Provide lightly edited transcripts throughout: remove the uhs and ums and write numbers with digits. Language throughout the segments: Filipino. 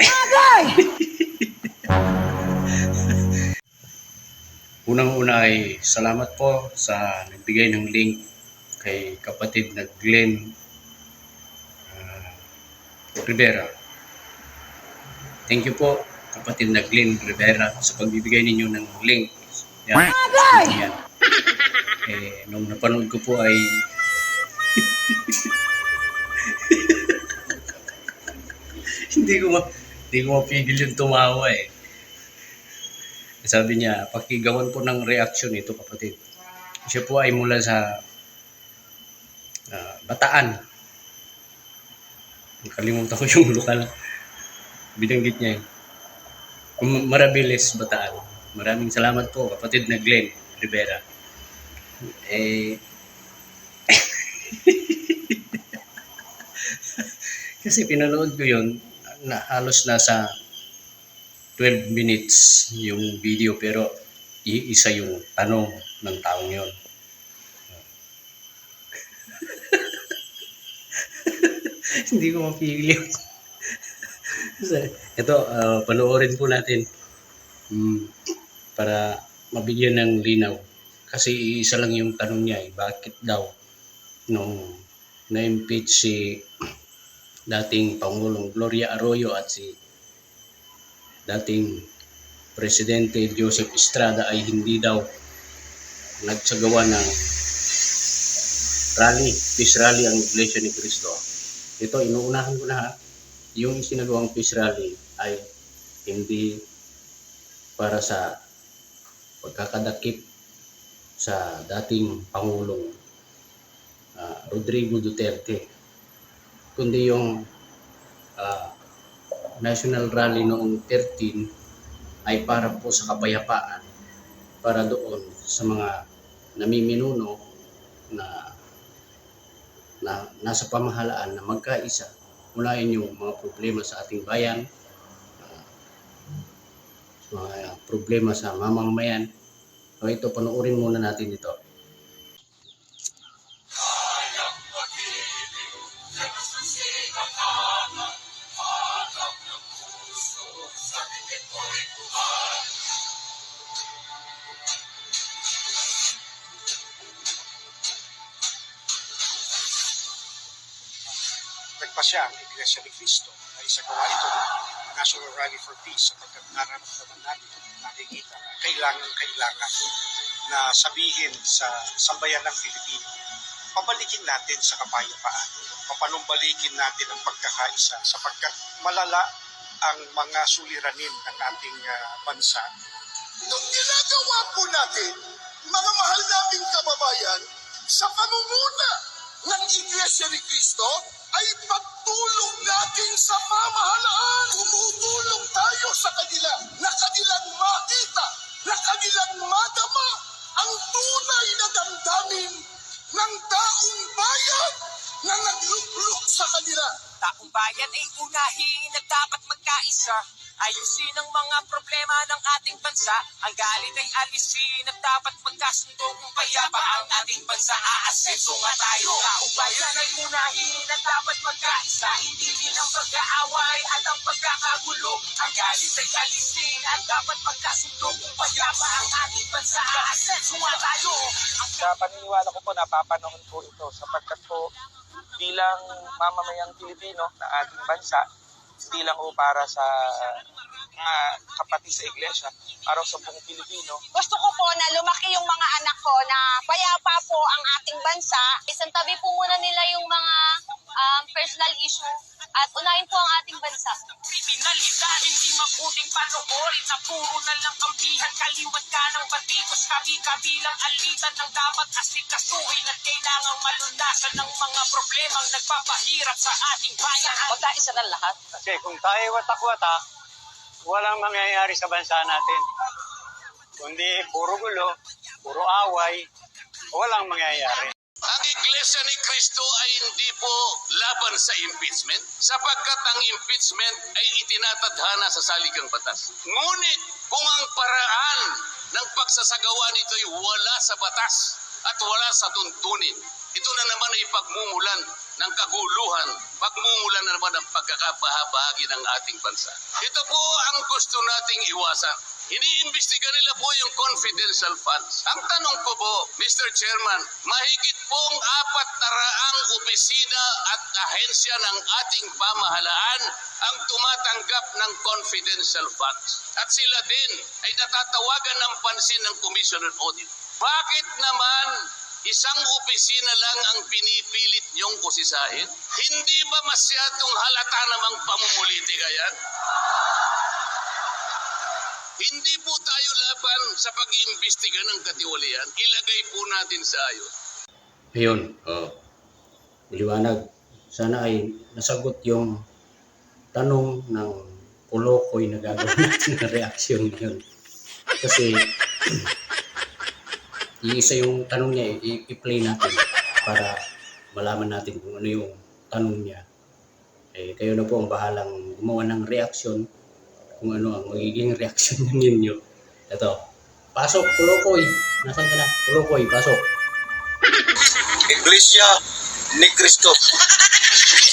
Agay! Unang-una ay salamat po sa nagbigay ng link kay kapatid na Glenn Rivera. Thank you po kapatid na Glenn Rivera sa pagbibigay ninyo ng link. Yan. Yan. Nung napanood ko po ay hindi ko mapigil yung tumawa eh. Sabi niya, pakigawan po ng reaction ito kapatid. Siya po ay mula sa Bataan. Nakalimutan ko yung lokal. Binanggit niya yung Marabiles, Bataan. Maraming salamat po kapatid na Glenn Rivera. Kasi pinanood ko yun, halos nasa 12 minutes yung video pero iisa yung tanong ng taong yon. Hindi ko mapili. Ito, panoorin po natin para mabigyan ng linaw. Kasi isa lang yung tanong niya bakit daw nung na-impeach si dating Pangulong Gloria Arroyo at si dating Presidente Joseph Estrada ay hindi daw nagsagawa ng peace rally ang Iglesia ni Cristo. Ito, inuunahan ko na yung sinagawang peace rally ay hindi para sa pagkakadakip sa dating Pangulong Rodrigo Duterte, kundi yung National Rally noong 13 ay para po sa kapayapaan, para doon sa mga namiminuno na nasa pamahalaan na magkaisa, unahin yung mga problema sa ating bayan, mga problema sa mamamayan. So ito, panoorin muna natin ito. Nagpasya ang Iglesia ni Cristo na isagawa ito ng National Rally for Peace sapagkat nararamdaman natin, nakikita, kailangan na sabihin sa sambayan ng Pilipino, pabalikin natin sa kapayapaan, papanumbalikin natin ang pagkakaisa sapagkat malala ang mga suliranin ng ating bansa. Nung ginagawa po natin, mga mahal naming kababayan, sa pamumuna ng Iglesia ni Cristo, ay pagtulong natin sa pamahalaan. Tumutulong tayo sa kanila na kanilang makita, na kanilang madama ang tunay na damdamin ng taong bayan na naglukluk sa kanila. Taong bayan ay unahin na dapat magkaisa. Ayusin ang mga problema ng ating bansa. Ang galit ay alisin at dapat magkasundo kung payapa ang ating bansa. Aasenso nga tayo. Taong bayan ay unahin at dapat magkaisa. Hindi din ang pag-aaway at ang pagkakagulo. Ang galit ay alisin at dapat magkasundo kung payapa ang ating bansa. Aasenso nga tayo. Sa paniniwala ko po, napapanahon po ito sapagkat po bilang mamamayang Pilipino ng ating bansa, hindi lang po para sa mga kapatid sa iglesia, para sa buong Pilipino. Gusto ko po na lumaki yung mga anak ko na payapa po ang ating bansa. Isang tabi po muna nila yung mga personal issue at unahin po ang ating bansa. Kriminalidad, hindi mabuting panoorin na puro na lang kampihan, kaliwat ka ng batikos, kabi-kabilang alitan ng dapat asikasuhin at kailangang malunasan ng mga problemang nagpapahirap sa ating bayan. Magkaisa ng lahat. Kasi kung tayo watak-watak, walang mangyayari sa bansa natin. Kundi puro gulo, puro away, walang mangyayari. Ang Iglesia ni Cristo ay hindi po laban sa impeachment sapagkat ang impeachment ay itinatadhana sa saligang batas. Ngunit kung ang paraan ng pagsasagawa nito ay wala sa batas, at wala sa tuntunin. Ito na naman ay pagmumulan ng kaguluhan, pagmumulan na naman ng pagkakabahabagi ng ating bansa. Ito po ang gusto nating iwasan. Iniimbestiga nila po yung confidential funds. Ang tanong ko po, Mr. Chairman, mahigit pong 400 opisina at ahensya ng ating pamahalaan ang tumatanggap ng confidential funds. At sila din ay natatawagan ng pansin ng Commission on Audit. Bakit naman isang opisina lang ang pinipilit niyong usisahin? Hindi ba masyadong halata namang pamumulitika yan? Hindi po tayo laban sa pag-iimbestiga ng katiwalian. Ilagay po natin sa ayos. Ayun, liwanag. Sana ay nasagot yung tanong ng Kulokoy na gagawin natin na reaksyon yun. Kasi iisa yung tanong niya, i-play natin para malaman natin kung ano yung tanong niya. Eh, kayo na po ang bahalang gumawa ng reaksyon kung ano ang magiging reaksyon ninyo. Ito, pasok Kulokoy. Nasaan ka na? Kulokoy, pasok. Iglesia ni Cristo.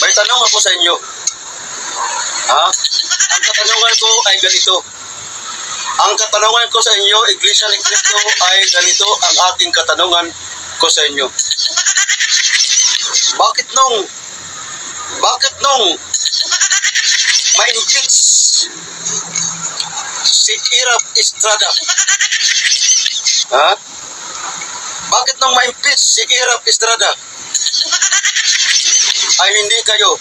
May tanong ako sa inyo. Ang katanungan ko ay ganito. Ang katanungan ko sa inyo, Iglesia ni Cristo, ay ganito ang aking katanungan ko sa inyo. Bakit nung ma-impeach si Irap Estrada? Bakit nung ma-impeach si Irap Estrada ay hindi kayo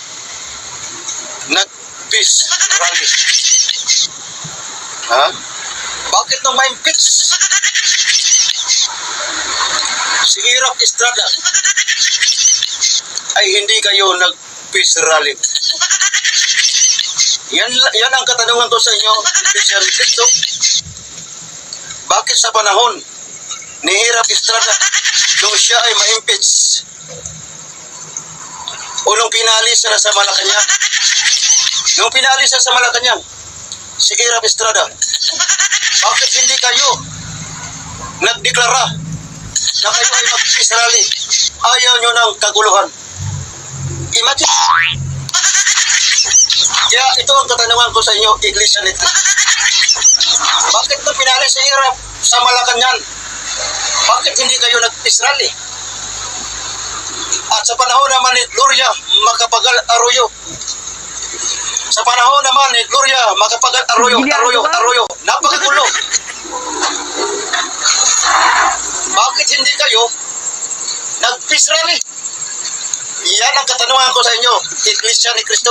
nag-peace rally? Bakit nung ma-impeach si Irap Estrada ay hindi kayo nag-peace rally? Yan ang katanungan ko sa inyo, Iglesia ni Cristo. Bakit sa panahon ni Irap Estrada, nung siya ay ma-impeach, o nung pinalis na sa Malacanang, si Irap Estrada, bakit hindi kayo nagdeklara na kayo ay mag-peace rally? Ayaw nyo ng kaguluhan. Imagine. Kaya ito ang katanungan ko sa inyo, Iglesia ni Cristo. Bakit nung pinalis si Irap sa Malacanang, bakit hindi kayo nag-peace rally? At sa panahon naman ni Gloria Macapagal Arroyo, napakagulo. Bakit hindi kayo nag-peace rally? Yan ang katanungan ko sa inyo, Iglesia ni Cristo.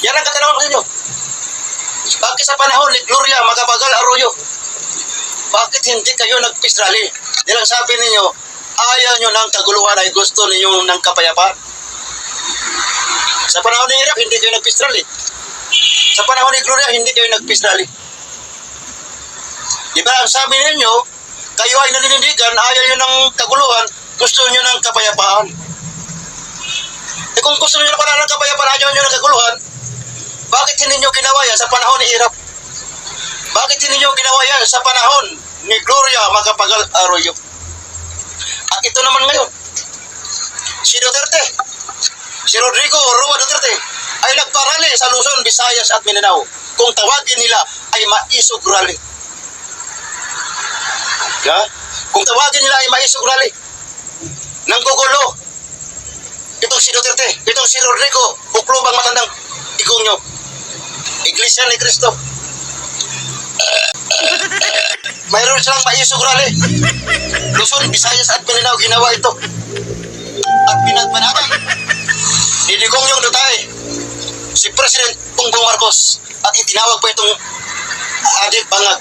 Yan ang katanungan ko sa inyo. Bakit sa panahon ni Gloria Macapagal Arroyo, bakit hindi kayo nag-peace rally? Nilang sabi ninyo, ayaw nyo ng kaguluhan, ay gusto ninyo ng kapayapaan. Sa panahon ni Irap, hindi kayo nag-peace rally. Sa panahon ni Gloria, hindi kayo nag-peace rally. Di ba ang sabi ninyo, kayo ay naninindigan, ayaw nyo ng kaguluhan, gusto nyo ng kapayapaan. E kung gusto nyo na pala ng kapayapaan, ayaw nyo ng kaguluhan, bakit hindi nyo ginawa yan sa panahon ni Irap? Bakit hindi nyo ginawa yan sa panahon ni Gloria Macapagal Arroyo? At ito naman ngayon, si Duterte, si Rodrigo Roa Duterte, ay nagparali sa Luzon, Visayas at Mindanao. Kung tawagin nila ay maisog rally. Kung tawagin nila ay maisog rally. Nanggugulo. Itong si Duterte, itong si Rodrigo, buklubang matandang igong nyo. Iglesia ni Cristo. Mayroon silang maisog rally. Luzon, Visayas at Mindanao, ginawa ito. At pinagmanaban ni Digong Duterte, si President Bongbong Marcos, at itinawag po itong adik bangag.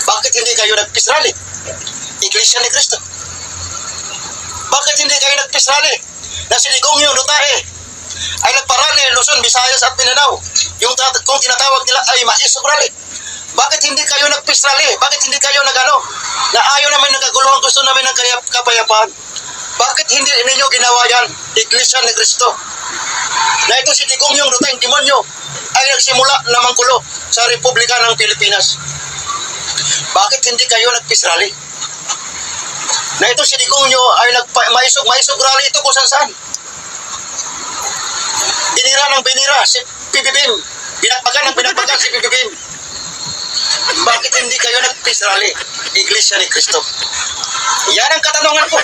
Bakit hindi kayo nag-peace rally? Iglesia ni Cristo. Bakit hindi kayo nag-peace rally? Na si Digong Duterte ay nagparally Luzon, Visayas at Mindanao. Kung tinatawag nila ay maisog rally. Bakit hindi kayo nag-peace rally? Bakit hindi kayo nag-ano? Na ayaw namin nagkaguluhan, gusto namin ng kapayapaan. Bakit hindi ninyo ginawa yan, Iglesia ni Cristo? Na ito si Digong Duterte, yung demonyo, ay nagsimula na mangkulo sa Republika ng Pilipinas. Bakit hindi kayo nag-peace rally? na ito si Digong nyo ay maisog rally ito kung saan. Binira ng binira si PBBM. Binakbakan si PBBM. Bakit hindi kayo nag-peace rally? Iglesia ni Cristo. Yan ang katanungan ko.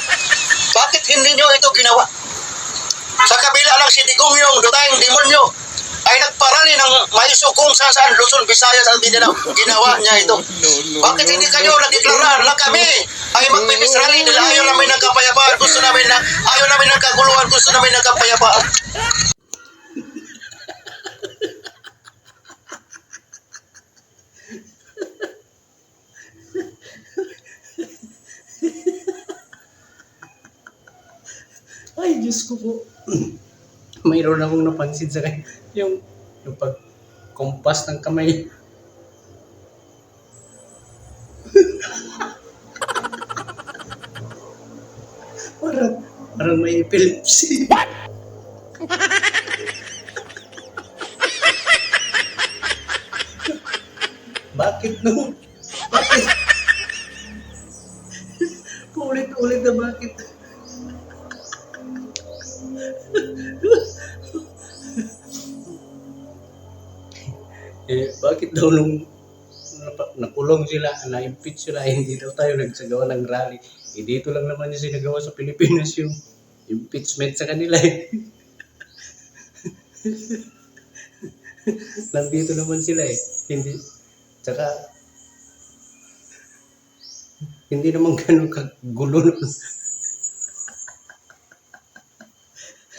Bakit hindi nyo ito ginawa? Sa kabila ng si Digong yung dutayang demonyo ay nagparali ng maiso kung saan Luzon, Visayas at Mindanao. Ginawa niya ito. Bakit hindi kayo nagdeklarar na kami ay mag-peace rally dahil ayaw namin ng kapayapaan, ayaw namin ng kaguluhan, gusto namin ng kapayapaan. Ay, Diyos ko po. Mayroon akong napansin sa kanya. Yung pag-kompas ng kamay. parang may epilepsy. Bakit no? Bakit? Paulit-ulit na bakit? Bakit daw nung nakulong sila, na-impeach sila, hindi daw tayo nagsagawa ng rally. Dito lang naman yung sinagawa sa Pilipinas yung impeachment sa kanila Nandito naman sila Tsaka, hindi naman ganun kagulo nun.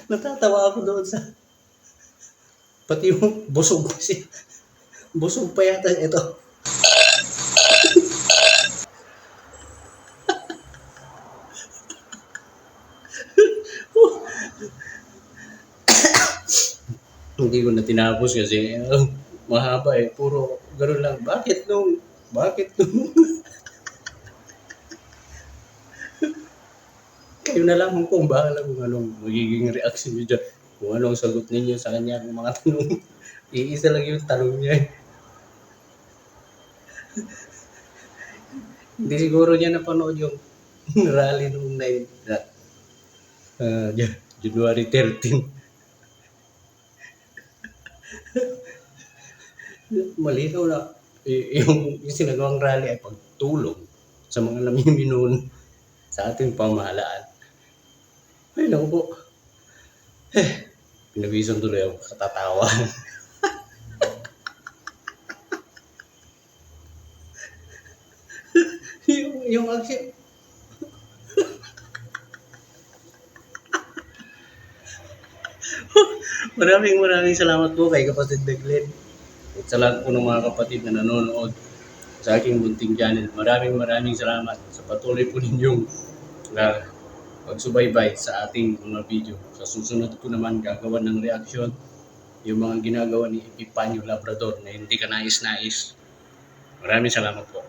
Natatawa ako doon sa pati yung busog kasi. Busog pa yata ito. Hindi ko na tinapos kasi mahaba puro gano'n lang. Bakit nung? Kayo na lang kung bahala kung anong magiging reaction niyo dyan. Kung anong sagot ninyo sa kanya kung mga tanong. Iisa lang yung tanong niya. Hindi siguro niya napanood yung rally noong January 13. Malinaw na yung sinagawang rally ay pagtulong sa mga namiminon sa ating pamahalaan. Ay, naku po. Pinabisan tuloy ako katatawa. yung action. Maraming salamat po kay Kapatid Beglen. At sa lahat po ng mga kapatid na nanonood sa aking munting channel. Maraming salamat sa patuloy po ninyong pagsubaybay sa ating mga video. Sa susunod ko naman gagawa ng reaction yung mga ginagawa ni Epifanio Labrador na hindi ka nais-nais. Maraming salamat po.